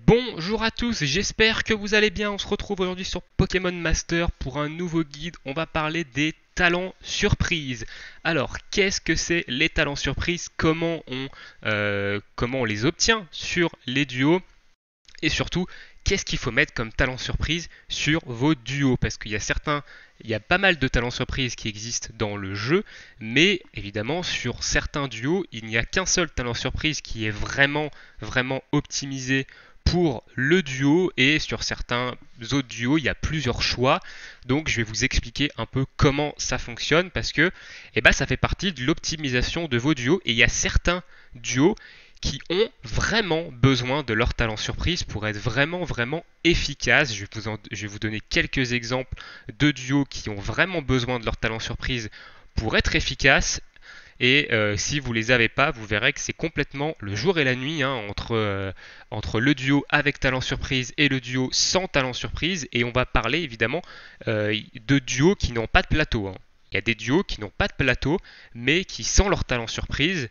Bonjour à tous, j'espère que vous allez bien. On se retrouve aujourd'hui sur Pokémon Master pour un nouveau guide. On va parler des talents surprises. Alors, qu'est-ce que c'est les talents surprises? Comment on les obtient sur les duos? Et surtout, qu'est-ce qu'il faut mettre comme talent surprise sur vos duos? Parce il y a pas mal de talents surprises qui existent dans le jeu, mais évidemment sur certains duos, il n'y a qu'un seul talent surprise qui est vraiment optimisé pour le duo, et sur certains autres duos, il y a plusieurs choix. Donc je vais vous expliquer un peu comment ça fonctionne, parce que ça fait partie de l'optimisation de vos duos, et il y a certains duos qui ont vraiment besoin de leur talent surprise pour être vraiment efficaces. Je vais vous donner quelques exemples de duos qui ont vraiment besoin de leur talent surprise pour être efficaces. Et si vous les avez pas, vous verrez que c'est complètement le jour et la nuit, hein, entre le duo avec talent surprise et le duo sans talent surprise. Et on va parler évidemment de duos qui n'ont pas de plateau, hein. Il y a des duos qui n'ont pas de plateau, mais qui, sans leur talent surprise,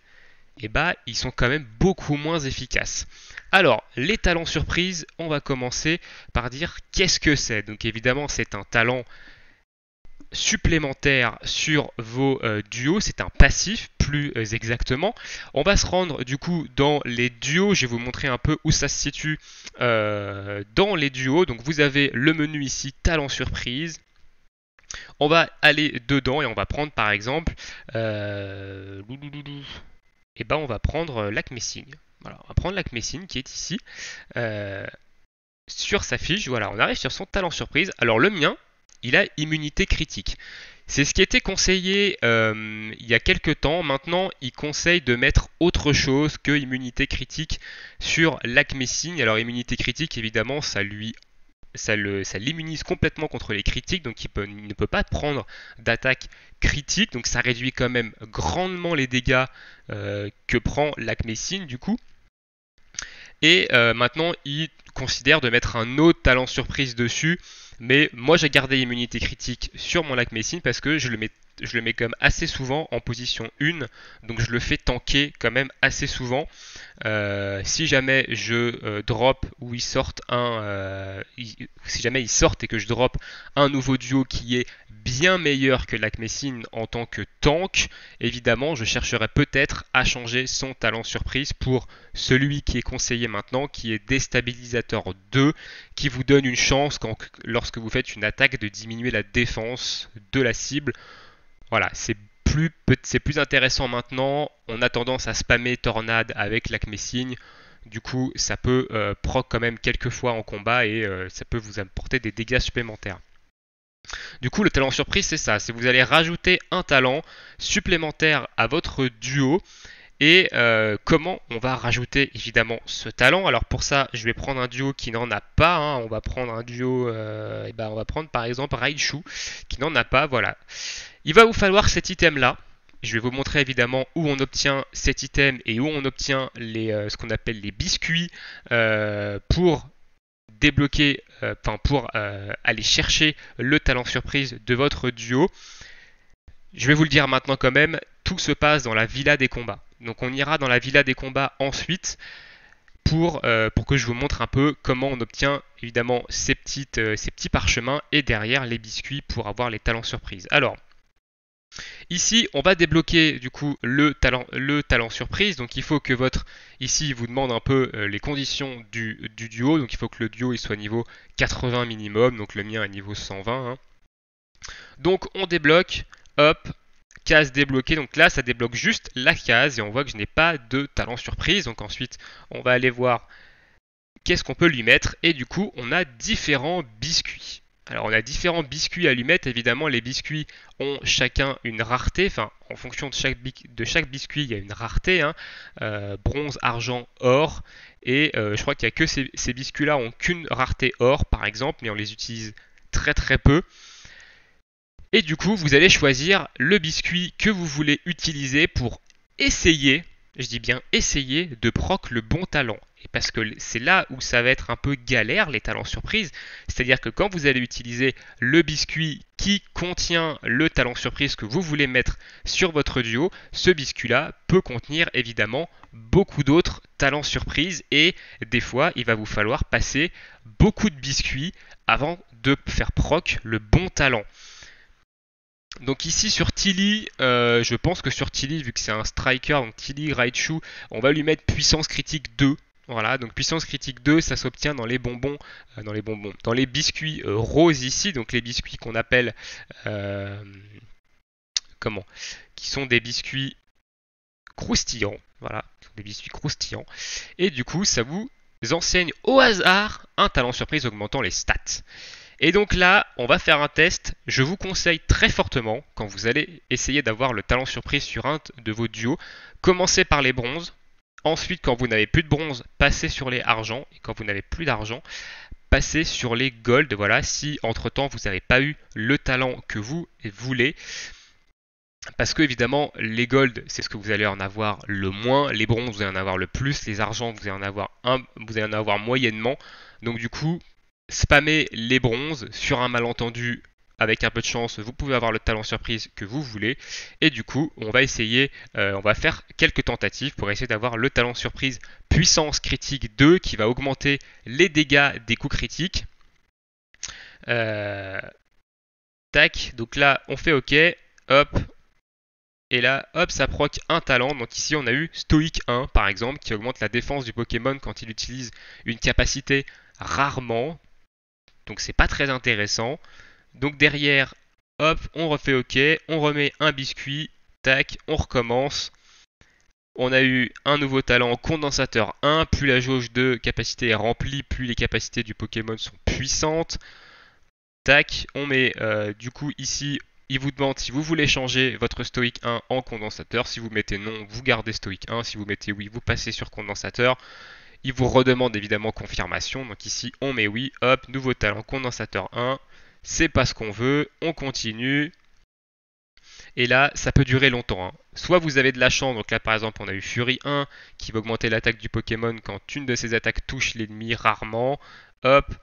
ils sont quand même beaucoup moins efficaces. Alors, les talents surprises, on va commencer par dire qu'est-ce que c'est. Donc évidemment, c'est un talent supplémentaire sur vos duos, c'est un passif plus exactement. On va se rendre du coup dans les duos, je vais vous montrer un peu où ça se situe dans les duos. Donc vous avez le menu ici, talent surprise. On va aller dedans et on va prendre par exemple on va prendre l'Acmessing. Voilà, on va prendre l'Acmessing qui est ici. Euh, sur sa fiche, voilà, on arrive sur son talent surprise. Alors le mien, il a immunité critique. C'est ce qui était conseillé il y a quelques temps. Maintenant, il conseille de mettre autre chose que immunité critique sur l'Acmessing. Alors immunité critique, évidemment, ça l'immunise complètement contre les critiques, donc il ne peut pas prendre d'attaque critique, donc ça réduit quand même grandement les dégâts que prend l'Acmessing du coup. Et maintenant, il considère de mettre un autre talent surprise dessus, mais moi j'ai gardé immunité critique sur mon Acmessing parce que je le mets quand même assez souvent en position 1, donc je le fais tanker quand même assez souvent. Si jamais je drop ou si jamais ils sortent et que je drop un nouveau duo qui est bien meilleur que l'Acmessing en tant que tank, évidemment je chercherai peut-être à changer son talent surprise pour celui qui est conseillé maintenant, qui est déstabilisateur 2, qui vous donne une chance lorsque vous faites une attaque de diminuer la défense de la cible. Voilà, c'est plus intéressant maintenant. On a tendance à spammer Tornade avec l'Acmessing. Du coup, ça peut proc quand même quelques fois en combat et ça peut vous apporter des dégâts supplémentaires. Du coup, le talent surprise, c'est ça. C'est vous allez rajouter un talent supplémentaire à votre duo. Et comment on va rajouter évidemment ce talent? Alors pour ça, je vais prendre un duo qui n'en a pas, hein. On va prendre un duo, on va prendre par exemple Raichu qui n'en a pas. Voilà. Il va vous falloir cet item là. Je vais vous montrer évidemment où on obtient cet item et où on obtient ce qu'on appelle les biscuits pour débloquer, pour aller chercher le talent surprise de votre duo. Je vais vous le dire maintenant quand même, tout se passe dans la villa des combats. Donc on ira dans la villa des combats ensuite pour que je vous montre un peu comment on obtient évidemment ces petits parchemins et derrière les biscuits pour avoir les talents surprises. Alors, ici, on va débloquer du coup le talent surprise. Donc il faut que ici, il vous demande un peu les conditions du duo. Donc il faut que le duo il soit niveau 80 minimum. Donc le mien est niveau 120, hein. Donc on débloque, hop, case débloquée. Donc là, ça débloque juste la case et on voit que je n'ai pas de talent surprise. Donc ensuite, on va aller voir qu'est-ce qu'on peut lui mettre. Et du coup, on a différents biscuits. Alors on a différents biscuits à lui mettre. Évidemment, les biscuits ont chacun une rareté. Enfin, en fonction de chaque biscuit, il y a une rareté, hein. Bronze, argent, or. Et je crois qu'il n'y a que ces biscuits-là ont qu'une rareté or, par exemple, mais on les utilise très peu. Et du coup, vous allez choisir le biscuit que vous voulez utiliser pour essayer, je dis bien essayer, de proc le bon talent. et parce que c'est là où ça va être un peu galère, les talents surprises. C'est-à-dire que quand vous allez utiliser le biscuit qui contient le talent surprise que vous voulez mettre sur votre duo, ce biscuit-là peut contenir évidemment beaucoup d'autres talents surprises et des fois, il va vous falloir passer beaucoup de biscuits avant de faire proc le bon talent. Donc ici sur Tilly, je pense que sur Tilly, vu que c'est un striker, donc Tilly Raichu, on va lui mettre puissance critique 2. Voilà, donc puissance critique 2, ça s'obtient dans les bonbons, dans les biscuits roses ici, donc les biscuits qu'on appelle, euh, comment, qui sont des biscuits croustillants, voilà, des biscuits croustillants. Et du coup, ça vous enseigne au hasard un talent surprise augmentant les stats. Et donc là, on va faire un test. Je vous conseille très fortement, quand vous allez essayer d'avoir le talent surprise sur un de vos duos, commencez par les bronzes. Ensuite, quand vous n'avez plus de bronze, passez sur les argents. Et quand vous n'avez plus d'argent, passez sur les gold. Voilà, si entre-temps vous n'avez pas eu le talent que vous voulez. Parce que évidemment, les gold, c'est ce que vous allez en avoir le moins. Les bronzes, vous allez en avoir le plus. Les argents, vous allez en avoir moyennement. Donc du coup, spammez les bronzes sur un malentendu. Avec un peu de chance, vous pouvez avoir le talent surprise que vous voulez. Et du coup, on va essayer, on va faire quelques tentatives pour essayer d'avoir le talent surprise puissance critique 2 qui va augmenter les dégâts des coups critiques. Tac, donc là, on fait OK. Hop. Et là, hop, ça proc un talent. Donc ici, on a eu Stoïque 1, par exemple, qui augmente la défense du Pokémon quand il utilise une capacité rarement. Donc c'est pas très intéressant. Donc derrière, hop, on refait OK, on remet un biscuit, tac, on recommence. On a eu un nouveau talent condensateur 1, plus la jauge de capacité est remplie, plus les capacités du Pokémon sont puissantes. Tac, on met du coup ici, il vous demande si vous voulez changer votre Stoïque 1 en condensateur. Si vous mettez non, vous gardez Stoïque 1. Si vous mettez oui, vous passez sur condensateur. Il vous redemande évidemment confirmation. Donc ici, on met oui, hop, nouveau talent condensateur 1. C'est pas ce qu'on veut, on continue. Et là, ça peut durer longtemps. Soit vous avez de la chance, donc là par exemple on a eu Fury 1 qui va augmenter l'attaque du Pokémon quand une de ses attaques touche l'ennemi rarement. Hop,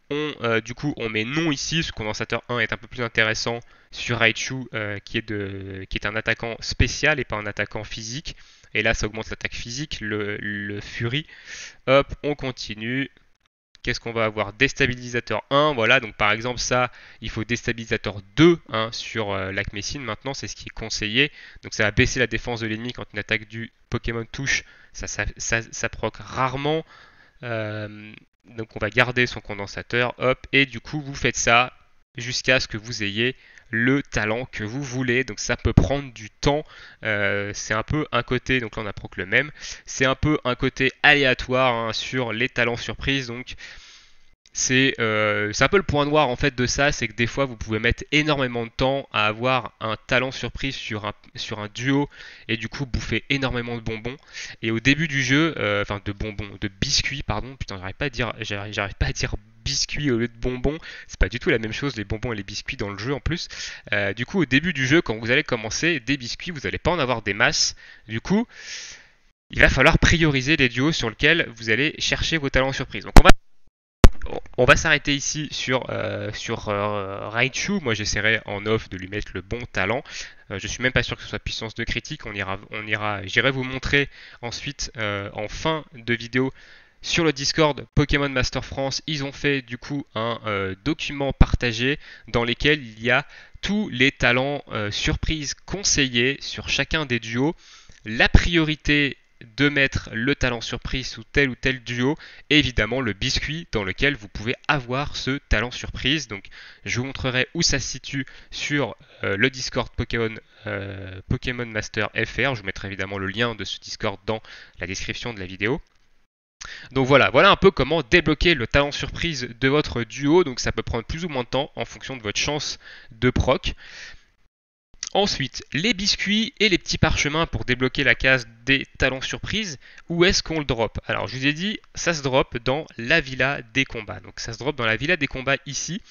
du coup on met non ici, ce condensateur 1 est un peu plus intéressant sur Raichu qui est un attaquant spécial et pas un attaquant physique. Et là ça augmente l'attaque physique, le Fury. Hop, on continue. Qu'est-ce qu'on va avoir? Déstabilisateur 1, voilà, donc par exemple ça, il faut déstabilisateur 2 sur l'Acmessine maintenant, c'est ce qui est conseillé. Donc ça va baisser la défense de l'ennemi quand une attaque du Pokémon touche, ça proc rarement. Donc on va garder son condensateur, hop, et du coup vous faites ça jusqu'à ce que vous ayez le talent que vous voulez. Donc ça peut prendre du temps. C'est un peu un côté, donc là on a proc le même, c'est un peu un côté aléatoire sur les talents surprises. Donc c'est un peu le point noir en fait de ça, c'est que des fois vous pouvez mettre énormément de temps à avoir un talent surprise sur un duo et du coup bouffer énormément de bonbons. Et au début du jeu, de biscuits, pardon, putain j'arrive pas à dire biscuits au lieu de bonbons, c'est pas du tout la même chose les bonbons et les biscuits dans le jeu en plus. Du coup au début du jeu, quand vous allez commencer des biscuits, vous n'allez pas en avoir des masses. Du coup, il va falloir prioriser les duos sur lesquels vous allez chercher vos talents surprises. Donc on va s'arrêter ici sur Raichu. Moi j'essaierai en off de lui mettre le bon talent. Je suis même pas sûr que ce soit puissance de critique. J'irai vous montrer ensuite en fin de vidéo sur le Discord Pokémon Master France. Ils ont fait du coup un document partagé dans lequel il y a tous les talents surprises conseillés sur chacun des duos. La priorité de mettre le talent surprise sous tel ou tel duo, et évidemment le biscuit dans lequel vous pouvez avoir ce talent surprise. Donc je vous montrerai où ça se situe sur le Discord Pokémon Master FR. Je vous mettrai évidemment le lien de ce Discord dans la description de la vidéo. Donc voilà un peu comment débloquer le talent surprise de votre duo. Donc ça peut prendre plus ou moins de temps en fonction de votre chance de proc. Ensuite, les biscuits et les petits parchemins pour débloquer la case des talents surprises. Où est-ce qu'on le drop? Alors, je vous ai dit, ça se drop dans la villa des combats. Donc, ça se drop dans la villa des combats ici.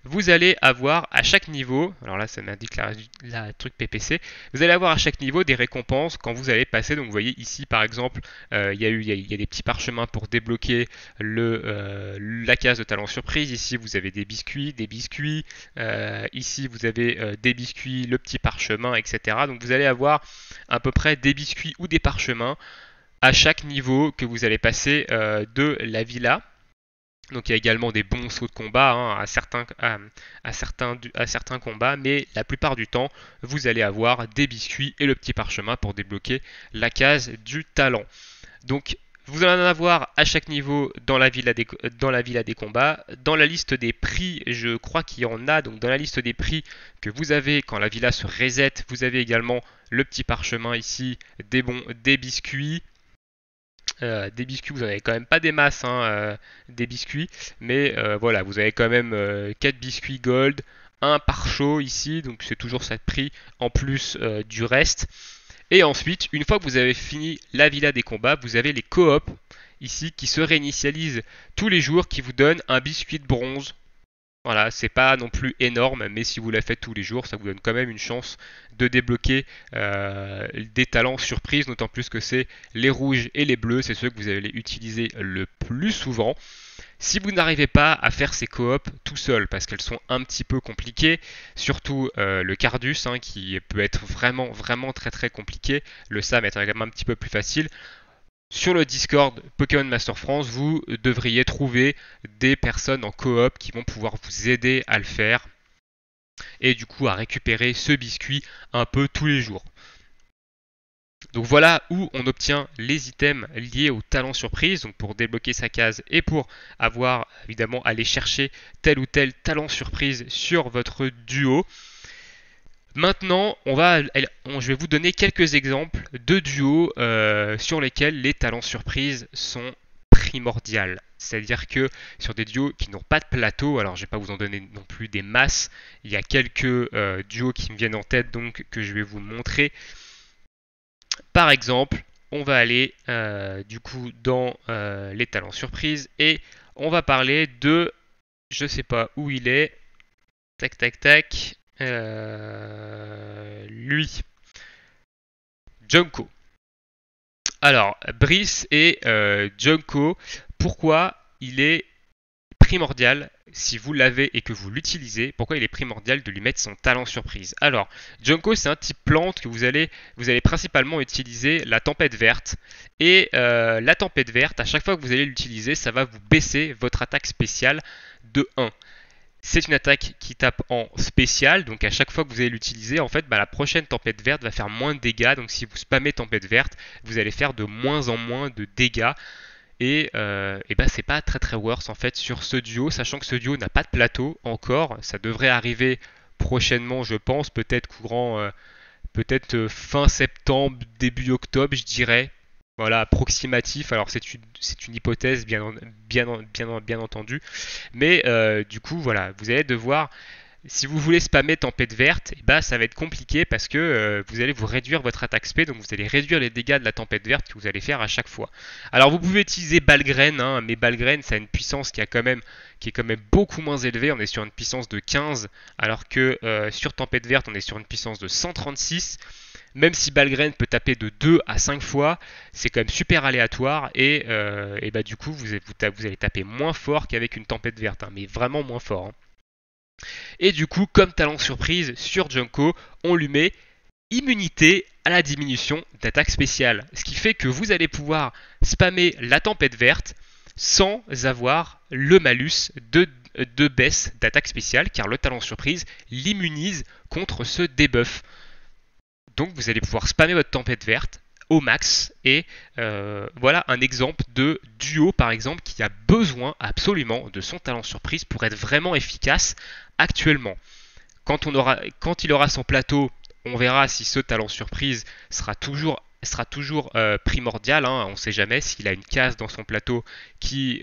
vous allez avoir à chaque niveau, alors là ça m'indique la truc PPC, vous allez avoir à chaque niveau des récompenses quand vous allez passer. Donc vous voyez ici par exemple, il y a des petits parchemins pour débloquer la case de talent surprise. Ici vous avez des biscuits, ici vous avez des biscuits, le petit parchemin, etc. Donc vous allez avoir à peu près des biscuits ou des parchemins à chaque niveau que vous allez passer de la villa. Donc il y a également des bons sauts de combat à certains combats, mais la plupart du temps, vous allez avoir des biscuits et le petit parchemin pour débloquer la case du talent. Donc vous allez en avoir à chaque niveau dans la villa des combats. Dans la liste des prix, je crois qu'il y en a. Donc dans la liste des prix que vous avez quand la villa se reset, vous avez également le petit parchemin ici, des biscuits. Des biscuits, vous n'en avez quand même pas des masses, des biscuits, mais voilà, vous avez quand même 4 biscuits gold, un par show ici, donc c'est toujours ça de prix en plus du reste. Et ensuite, une fois que vous avez fini la villa des combats, vous avez les coops ici qui se réinitialisent tous les jours, qui vous donnent un biscuit de bronze. Voilà, c'est pas non plus énorme, mais si vous la faites tous les jours, ça vous donne quand même une chance de débloquer des talents surprises, d'autant plus que c'est les rouges et les bleus, c'est ceux que vous allez utiliser le plus souvent. Si vous n'arrivez pas à faire ces coops tout seul, parce qu'elles sont un petit peu compliquées, surtout le Cardus, qui peut être vraiment très compliqué, le Sam est également un petit peu plus facile. Sur le Discord Pokémon Master France, vous devriez trouver des personnes en coop qui vont pouvoir vous aider à le faire et du coup à récupérer ce biscuit un peu tous les jours. Donc voilà où on obtient les items liés au talent surprise, donc pour débloquer sa case et pour avoir évidemment aller chercher tel ou tel talent surprise sur votre duo. Maintenant, je vais vous donner quelques exemples de duos sur lesquels les talents surprises sont primordiales. C'est-à-dire que sur des duos qui n'ont pas de plateau, alors je ne vais pas vous en donner non plus des masses, il y a quelques duos qui me viennent en tête donc que je vais vous montrer. Par exemple, on va aller du coup dans les talents surprises et on va parler de, je ne sais pas où il est, tac, lui, Junko. Alors, Brice et Junko, pourquoi il est primordial, si vous l'avez et que vous l'utilisez, pourquoi il est primordial de lui mettre son talent surprise? Alors, Junko, c'est un type plante que vous allez principalement utiliser la tempête verte. Et la tempête verte, à chaque fois que vous allez l'utiliser, ça va vous baisser votre attaque spéciale de 1. C'est une attaque qui tape en spécial, donc à chaque fois que vous allez l'utiliser, en fait, la prochaine tempête verte va faire moins de dégâts. Donc si vous spammez tempête verte, vous allez faire de moins en moins de dégâts. Et c'est pas très worse en fait sur ce duo, sachant que ce duo n'a pas de plateau encore. Ça devrait arriver prochainement, je pense, peut-être fin septembre, début octobre, je dirais. Voilà, approximatif. Alors c'est une hypothèse bien entendu, mais du coup voilà, vous allez devoir, si vous voulez spammer tempête verte, ça va être compliqué parce que vous allez vous réduire votre attaque spé, donc vous allez réduire les dégâts de la tempête verte que vous allez faire à chaque fois. Alors vous pouvez utiliser Balgraine, mais Balgraine ça a une puissance qui est quand même beaucoup moins élevée. On est sur une puissance de 15, alors que sur tempête verte on est sur une puissance de 136. Même si Balgraine peut taper de 2 à 5 fois, c'est quand même super aléatoire et du coup vous allez taper moins fort qu'avec une tempête verte, mais vraiment moins fort. Et du coup, comme talent surprise sur Junko, on lui met immunité à la diminution d'attaque spéciale. Ce qui fait que vous allez pouvoir spammer la tempête verte sans avoir le malus de baisse d'attaque spéciale, car le talent surprise l'immunise contre ce debuff. Donc vous allez pouvoir spammer votre tempête verte au max. Et voilà un exemple de duo par exemple qui a besoin absolument de son talent surprise pour être vraiment efficace actuellement. Quand il aura son plateau, on verra si ce talent surprise sera toujours primordial. On ne sait jamais s'il a une case dans son plateau qui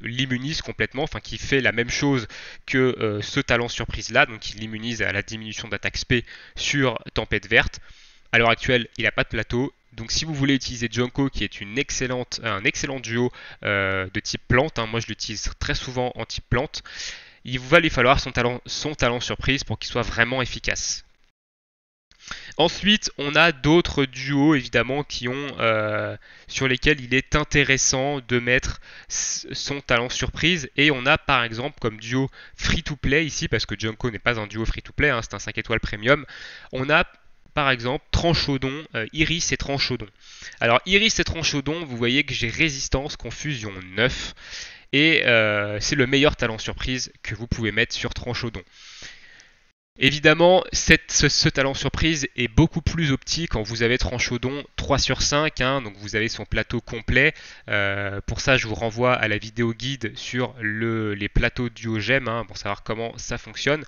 l'immunise complètement, enfin qui fait la même chose que ce talent surprise là, donc il l'immunise à la diminution d'attaque spé sur tempête verte. À l'heure actuelle, il n'a pas de plateau, Donc si vous voulez utiliser Junko, qui est un excellent duo de type plante, hein, moi je l'utilise très souvent en type plante, il va lui falloir son talent surprise pour qu'il soit vraiment efficace. Ensuite, on a d'autres duos évidemment sur lesquels il est intéressant de mettre son talent surprise. Et on a par exemple comme duo free-to-play ici, parce que Junko n'est pas un duo free-to-play, hein, c'est un 5 étoiles premium. On a par exemple Tranchaudon, Iris et Tranchaudon. Alors Iris et Tranchaudon, vous voyez que j'ai résistance, confusion 9. Et c'est le meilleur talent surprise que vous pouvez mettre sur Tranchaudon. Évidemment, ce talent surprise est beaucoup plus optique quand vous avez Tranchaudon 3 sur 5, hein, donc vous avez son plateau complet. Pour ça, je vous renvoie à la vidéo guide sur les plateaux duo-gemme, hein, pour savoir comment ça fonctionne.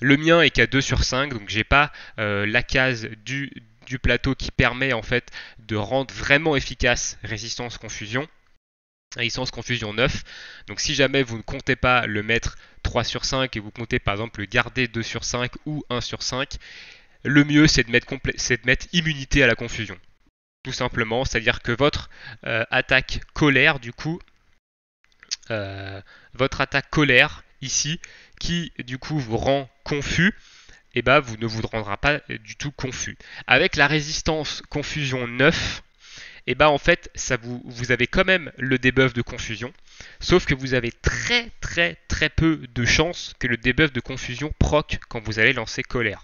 Le mien est qu'à 2 sur 5, donc j'ai pas la case du plateau qui permet en fait de rendre vraiment efficace résistance confusion. Résistance confusion 9. Donc si jamais vous ne comptez pas le mettre 3 sur 5 et vous comptez par exemple le garder 2 sur 5 ou 1 sur 5, le mieux c'est de mettre immunité à la confusion. Tout simplement, c'est-à-dire que votre attaque colère, du coup, votre attaque colère ici, qui du coup vous rend confus, et bah vous ne vous rendra pas du tout confus. Avec la résistance confusion 9, et bah en fait, vous avez quand même le debuff de confusion, sauf que vous avez très peu de chances que le debuff de confusion proc quand vous allez lancer colère.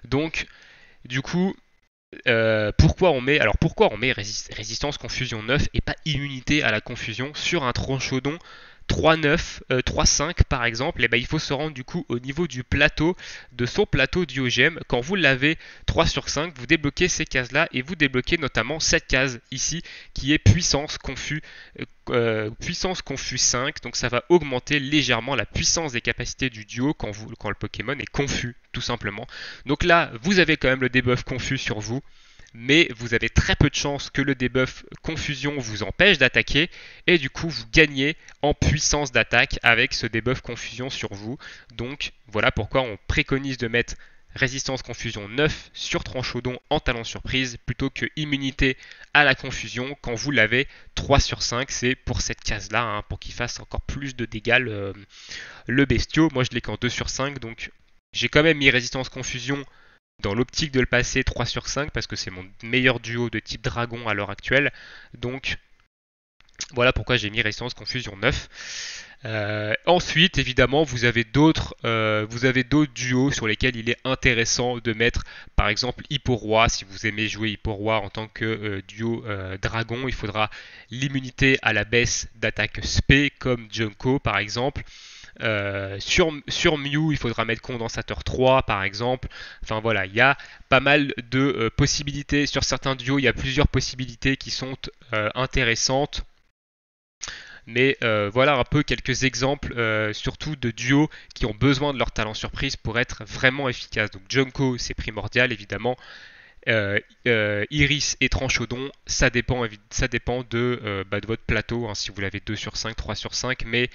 Donc, du coup, pourquoi on met résistance confusion 9 et pas immunité à la confusion sur un Tranchaudon 3-9, 3-5 par exemple, et ben il faut se rendre du coup au niveau du plateau, de son plateau duo-gemme. Quand vous l'avez 3 sur 5, vous débloquez ces cases là et vous débloquez notamment cette case ici qui est puissance confus 5. Donc ça va augmenter légèrement la puissance des capacités du duo quand le Pokémon est confus tout simplement. Donc là vous avez quand même le debuff confus sur vous, mais vous avez très peu de chances que le debuff confusion vous empêche d'attaquer, et du coup vous gagnez en puissance d'attaque avec ce debuff confusion sur vous. Donc voilà pourquoi on préconise de mettre résistance confusion 9 sur Tranchaudon en talent surprise plutôt que immunité à la confusion quand vous l'avez 3 sur 5. C'est pour cette case là, hein, pour qu'il fasse encore plus de dégâts le bestiau. Moi je l'ai qu'en 2 sur 5, donc j'ai quand même mis résistance confusion dans l'optique de le passer 3 sur 5 parce que c'est mon meilleur duo de type dragon à l'heure actuelle. Donc voilà pourquoi j'ai mis résistance confusion 9. Ensuite, évidemment, vous avez d'autres duos sur lesquels il est intéressant de mettre, par exemple, Hippo-Roi. Si vous aimez jouer Hippo-Roi en tant que duo dragon, il faudra l'immunité à la baisse d'attaque spé comme Junko par exemple. Sur Mew, il faudra mettre condensateur 3 par exemple. Enfin voilà, il y a pas mal de possibilités. Sur certains duos, il y a plusieurs possibilités qui sont intéressantes. Mais voilà un peu quelques exemples, surtout de duos qui ont besoin de leur talent surprise pour être vraiment efficaces. Donc Junko, c'est primordial évidemment. Iris et Tranchaudon, ça dépend de votre plateau, hein, si vous l'avez 2 sur 5, 3 sur 5, mais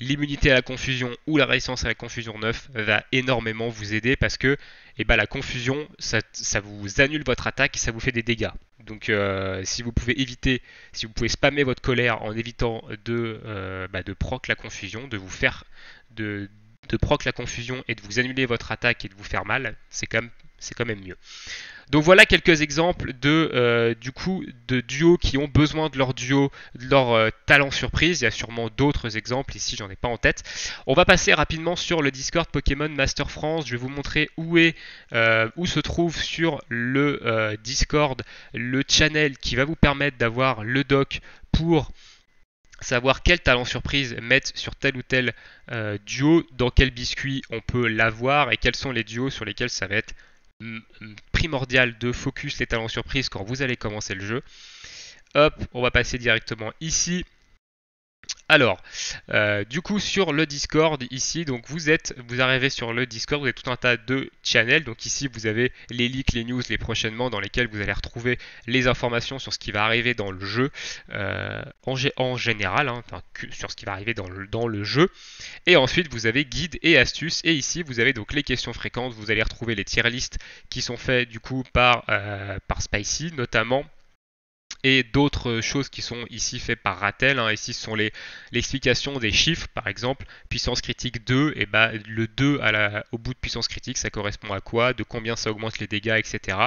l'immunité à la confusion ou la résistance à la confusion 9 va énormément vous aider parce que la confusion, ça vous annule votre attaque et ça vous fait des dégâts. Donc si vous pouvez spammer votre colère en évitant de proc la confusion, de vous faire de proc la confusion et de vous annuler votre attaque et de vous faire mal, c'est quand même mieux. Donc voilà quelques exemples de duos qui ont besoin de leur talent surprise. Il y a sûrement d'autres exemples ici, j'en ai pas en tête. On va passer rapidement sur le Discord Pokémon Master France. Je vais vous montrer où se trouve sur le Discord le channel qui va vous permettre d'avoir le doc pour savoir quel talent surprise mettre sur tel ou tel duo, dans quel biscuit on peut l'avoir et quels sont les duos sur lesquels ça va être primordial de focus les talents surprises quand vous allez commencer le jeu. Hop, on va passer directement ici. Alors, du coup sur le Discord ici, donc vous arrivez sur le Discord, vous avez tout un tas de channels. Donc ici vous avez les leaks, les news, les prochainement, dans lesquels vous allez retrouver les informations sur ce qui va arriver dans le jeu en général, hein, enfin, sur ce qui va arriver dans le jeu. Et ensuite vous avez guides et astuces. Et ici vous avez donc les questions fréquentes. Vous allez retrouver les tier lists qui sont faits du coup par Spicy notamment, et d'autres choses qui sont ici faites par Ratel. Hein. Ici, ce sont l'explication des chiffres, par exemple, puissance critique 2, et bah, le 2 au bout de puissance critique, ça correspond à quoi, de combien ça augmente les dégâts, etc.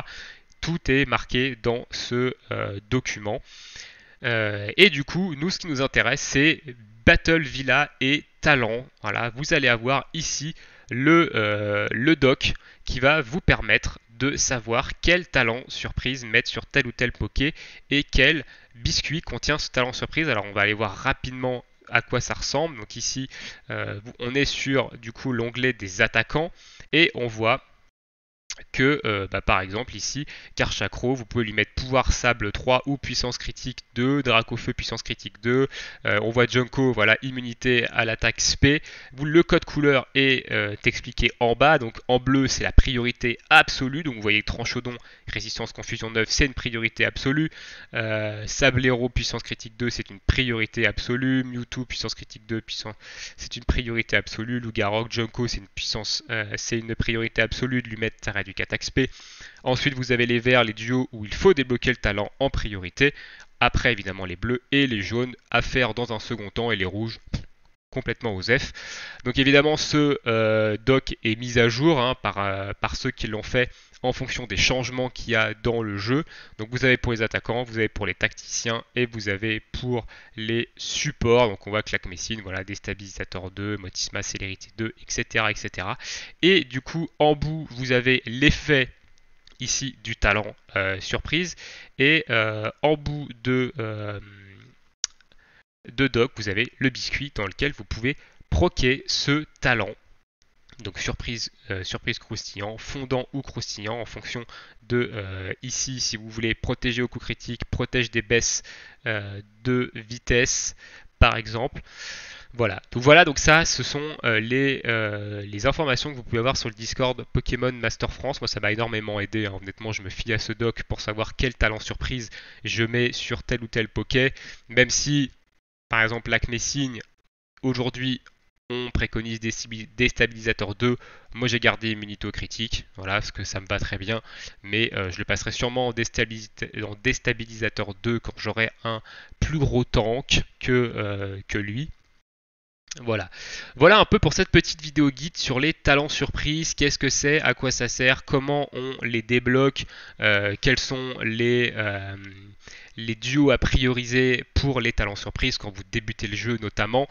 Tout est marqué dans ce document. Et du coup, nous, ce qui nous intéresse, c'est Battle Villa et Talent. Voilà, vous allez avoir ici le doc qui va vous permettre de savoir quel talent surprise mettre sur tel ou tel poké et quel biscuit contient ce talent surprise. Alors on va aller voir rapidement à quoi ça ressemble. Donc ici on est sur du coup l'onglet des attaquants et on voit que par exemple ici Karchakro, vous pouvez lui mettre pouvoir sable 3 ou puissance critique 2, Dracofeu puissance critique 2, on voit Junko, voilà, immunité à l'attaque SP. Le code couleur est expliqué en bas, donc en bleu c'est la priorité absolue, donc vous voyez Tranchodon résistance confusion 9 c'est une priorité absolue, Sablero puissance critique 2 c'est une priorité absolue, Mewtwo puissance critique 2 c'est une priorité absolue, Lugarok, Junko c'est une priorité absolue de lui mettre du attaque SP. Ensuite, vous avez les verts, les duos où il faut débloquer le talent en priorité. Après, évidemment, les bleus et les jaunes à faire dans un second temps, et les rouges complètement aux F. Donc évidemment, ce doc est mis à jour par ceux qui l'ont fait en fonction des changements qu'il y a dans le jeu. Donc vous avez pour les attaquants, vous avez pour les tacticiens et vous avez pour les supports. Donc on voit que Messine, voilà, déstabilisateur 2, Motisma, célérité 2, etc., etc. Et du coup, en bout, vous avez l'effet ici du talent surprise. Et en bout de doc, vous avez le biscuit dans lequel vous pouvez proquer ce talent. Donc surprise croustillant, fondant ou croustillant en fonction de ici si vous voulez protéger au coup critique, protège des baisses de vitesse par exemple. Voilà, donc ça ce sont les informations que vous pouvez avoir sur le Discord Pokémon Master France. Moi ça m'a énormément aidé, hein. Honnêtement je me fie à ce doc pour savoir quel talent surprise je mets sur tel ou tel Poké, même si par exemple Messine aujourd'hui on préconise déstabilisateur 2. Moi j'ai gardé immunité au critique, voilà, parce que ça me va très bien. Mais je le passerai sûrement en déstabilisateur 2 quand j'aurai un plus gros tank que lui. Voilà. Voilà un peu pour cette petite vidéo guide sur les talents surprises. Qu'est-ce que c'est, à quoi ça sert, comment on les débloque, quels sont les duos à prioriser pour les talents surprises quand vous débutez le jeu notamment.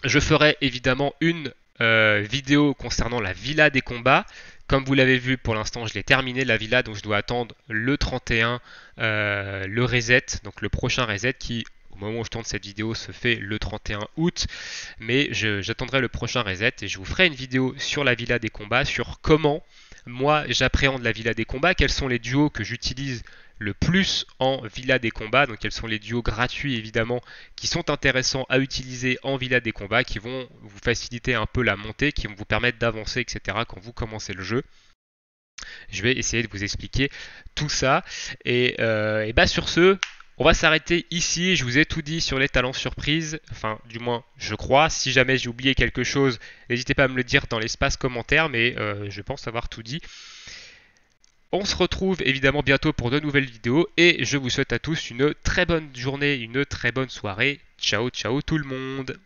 Je ferai évidemment une vidéo concernant la villa des combats. Comme vous l'avez vu, pour l'instant, je l'ai terminé la villa, donc je dois attendre le 31, le reset, donc le prochain reset qui, au moment où je tourne cette vidéo, se fait le 31 août. Mais j'attendrai le prochain reset et je vous ferai une vidéo sur la villa des combats, sur comment moi j'appréhende la villa des combats, quels sont les duos que j'utilise le plus en villa des combats, donc quels sont les duos gratuits évidemment qui sont intéressants à utiliser en villa des combats, qui vont vous faciliter un peu la montée, qui vont vous permettre d'avancer, etc. quand vous commencez le jeu. Je vais essayer de vous expliquer tout ça. Et bah sur ce, on va s'arrêter ici. Je vous ai tout dit sur les talents surprises. Enfin, du moins, je crois. Si jamais j'ai oublié quelque chose, n'hésitez pas à me le dire dans l'espace commentaire. Mais je pense avoir tout dit. On se retrouve évidemment bientôt pour de nouvelles vidéos. Et je vous souhaite à tous une très bonne journée, une très bonne soirée. Ciao, ciao tout le monde!